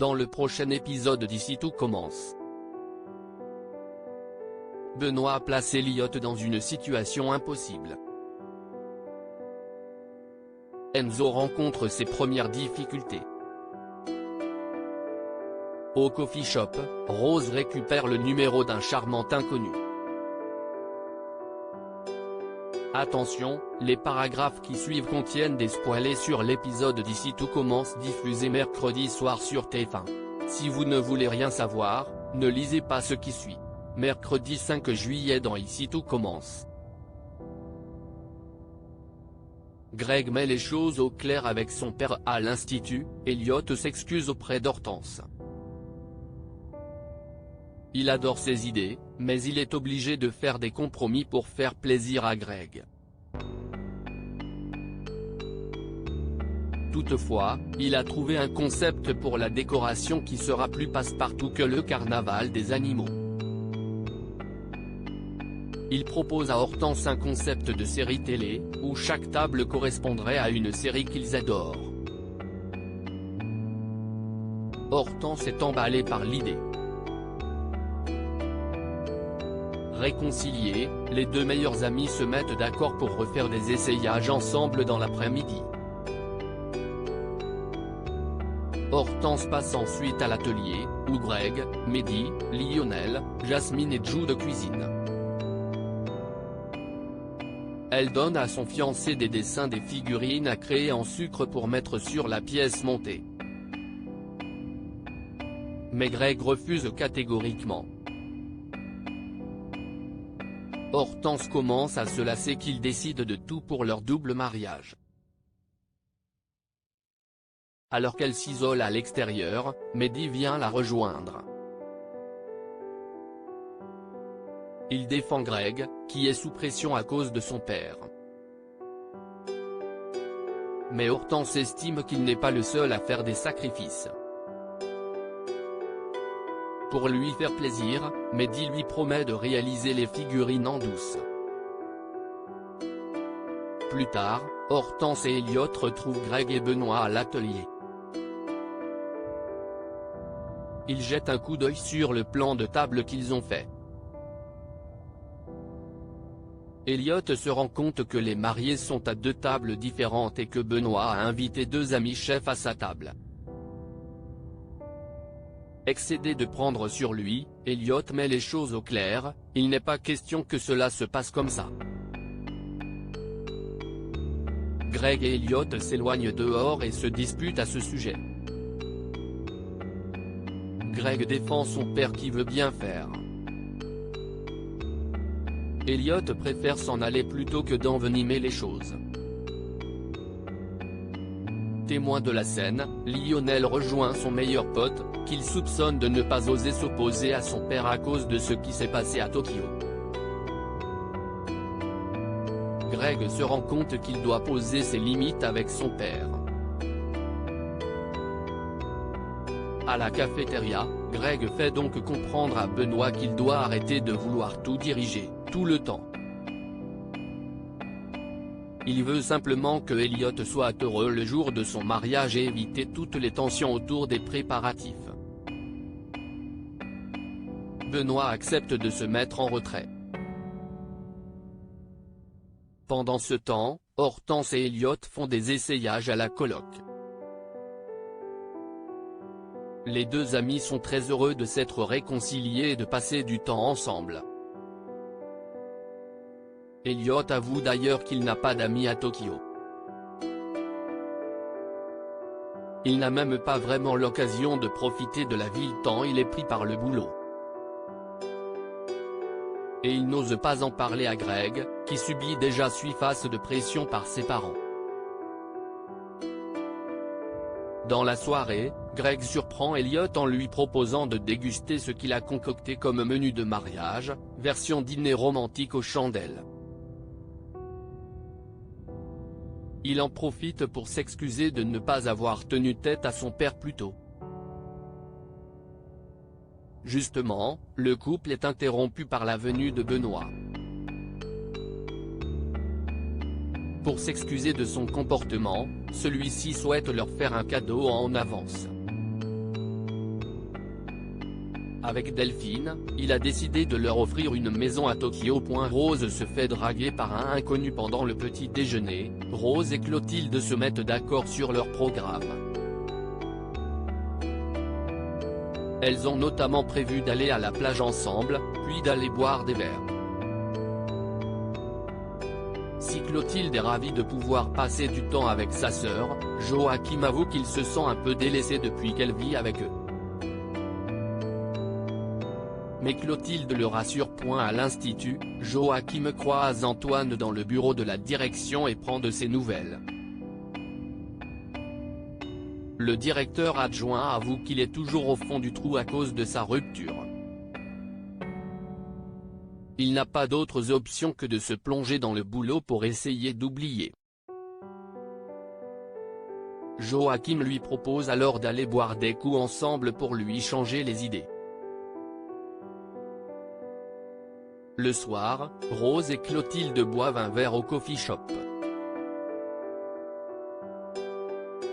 dans le prochain épisode d'Ici tout commence. Benoît place Elliot dans une situation impossible. Enzo rencontre ses premières difficultés. Au coffee shop, Rose récupère le numéro d'un charmant inconnu. Attention, les paragraphes qui suivent contiennent des spoilers sur l'épisode d'Ici tout commence diffusé mercredi soir sur TF1. Si vous ne voulez rien savoir, ne lisez pas ce qui suit. Mercredi 5 juillet dans Ici tout commence. Greg met les choses au clair avec son père à l'institut, Elliot s'excuse auprès d'Hortense. Il adore ses idées, mais il est obligé de faire des compromis pour faire plaisir à Greg. Toutefois, il a trouvé un concept pour la décoration qui sera plus passe-partout que le carnaval des animaux. Il propose à Hortense un concept de série télé, où chaque table correspondrait à une série qu'ils adorent. Hortense est emballée par l'idée. Réconciliés, les deux meilleurs amis se mettent d'accord pour refaire des essayages ensemble dans l'après-midi. Hortense passe ensuite à l'atelier, où Greg, Mehdi, Lionel, Jasmine et Jude cuisinent. Elle donne à son fiancé des dessins des figurines à créer en sucre pour mettre sur la pièce montée. Mais Greg refuse catégoriquement. Hortense commence à se lasser qu'ils décident de tout pour leur double mariage. Alors qu'elle s'isole à l'extérieur, Mehdi vient la rejoindre. Il défend Greg, qui est sous pression à cause de son père. Mais Hortense estime qu'il n'est pas le seul à faire des sacrifices. Pour lui faire plaisir, Mehdi lui promet de réaliser les figurines en douce. Plus tard, Hortense et Elliot retrouvent Greg et Benoît à l'atelier. Ils jettent un coup d'œil sur le plan de table qu'ils ont fait. Elliot se rend compte que les mariés sont à deux tables différentes et que Benoît a invité deux amis chefs à sa table. Excédé de prendre sur lui, Elliot met les choses au clair, il n'est pas question que cela se passe comme ça. Greg et Elliot s'éloignent dehors et se disputent à ce sujet. Greg défend son père qui veut bien faire. Elliot préfère s'en aller plutôt que d'envenimer les choses. Témoin de la scène, Lionel rejoint son meilleur pote, qu'il soupçonne de ne pas oser s'opposer à son père à cause de ce qui s'est passé à Tokyo. Greg se rend compte qu'il doit poser ses limites avec son père. À la cafétéria, Greg fait donc comprendre à Benoît qu'il doit arrêter de vouloir tout diriger, tout le temps. Il veut simplement que Elliot soit heureux le jour de son mariage et éviter toutes les tensions autour des préparatifs. Benoît accepte de se mettre en retrait. Pendant ce temps, Hortense et Elliot font des essayages à la coloc. Les deux amis sont très heureux de s'être réconciliés et de passer du temps ensemble. Elliot avoue d'ailleurs qu'il n'a pas d'amis à Tokyo. Il n'a même pas vraiment l'occasion de profiter de la ville tant il est pris par le boulot. Et il n'ose pas en parler à Greg, qui subit déjà face de pression par ses parents. Dans la soirée, Greg surprend Elliot en lui proposant de déguster ce qu'il a concocté comme menu de mariage, version dîner romantique aux chandelles. Il en profite pour s'excuser de ne pas avoir tenu tête à son père plus tôt. Justement, le couple est interrompu par la venue de Benoît. Pour s'excuser de son comportement, celui-ci souhaite leur faire un cadeau en avance. Avec Delphine, il a décidé de leur offrir une maison à Tokyo. Rose se fait draguer par un inconnu pendant le petit déjeuner. Rose et Clotilde se mettent d'accord sur leur programme. Elles ont notamment prévu d'aller à la plage ensemble, puis d'aller boire des verres. Si Clotilde est ravie de pouvoir passer du temps avec sa sœur, Joachim avoue qu'il se sent un peu délaissé depuis qu'elle vit avec eux. Mais Clotilde le rassure. À l'Institut, Joachim croise Antoine dans le bureau de la direction et prend de ses nouvelles. Le directeur adjoint avoue qu'il est toujours au fond du trou à cause de sa rupture. Il n'a pas d'autres options que de se plonger dans le boulot pour essayer d'oublier. Joachim lui propose alors d'aller boire des coups ensemble pour lui changer les idées. Le soir, Rose et Clotilde boivent un verre au coffee shop.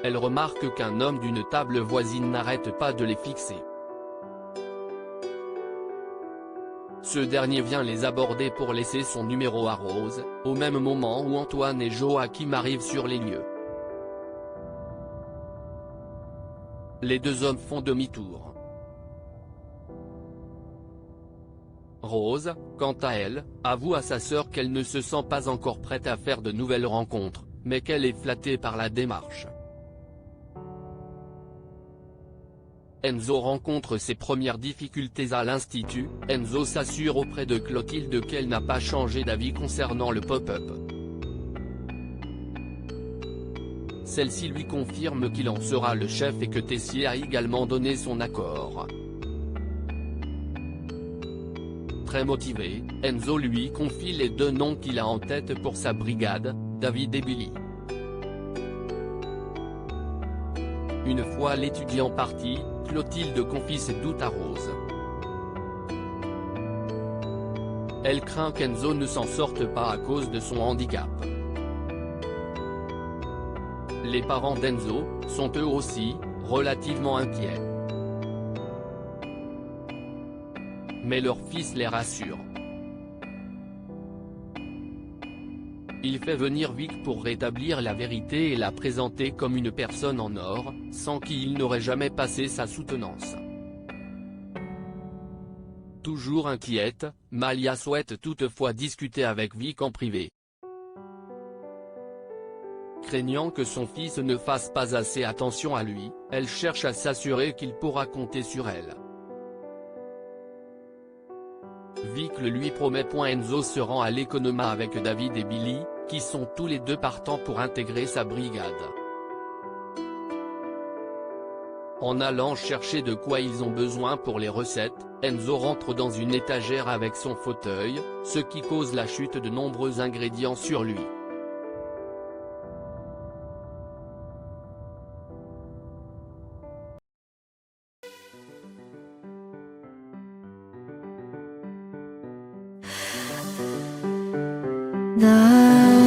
Elle remarque qu'un homme d'une table voisine n'arrête pas de les fixer. Ce dernier vient les aborder pour laisser son numéro à Rose, au même moment où Antoine et Joachim arrivent sur les lieux. Les deux hommes font demi-tour. Rose, quant à elle, avoue à sa sœur qu'elle ne se sent pas encore prête à faire de nouvelles rencontres, mais qu'elle est flattée par la démarche. Enzo rencontre ses premières difficultés à l'Institut. Enzo s'assure auprès de Clotilde qu'elle n'a pas changé d'avis concernant le pop-up. Celle-ci lui confirme qu'il en sera le chef et que Tessier a également donné son accord. Très motivé, Enzo lui confie les deux noms qu'il a en tête pour sa brigade, David et Billy. Une fois l'étudiant parti, Clotilde confie ses doutes à Rose. Elle craint qu'Enzo ne s'en sorte pas à cause de son handicap. Les parents d'Enzo sont eux aussi relativement inquiets. Mais leur fils les rassure. Il fait venir Vic pour rétablir la vérité et la présenter comme une personne en or, sans qui il n'aurait jamais passé sa soutenance. Toujours inquiète, Malia souhaite toutefois discuter avec Vic en privé. Craignant que son fils ne fasse pas assez attention à lui, elle cherche à s'assurer qu'il pourra compter sur elle. Vic le lui promet. Enzo se rend à l'Economa avec David et Billy, qui sont tous les deux partants pour intégrer sa brigade. En allant chercher de quoi ils ont besoin pour les recettes, Enzo rentre dans une étagère avec son fauteuil, ce qui cause la chute de nombreux ingrédients sur lui. 나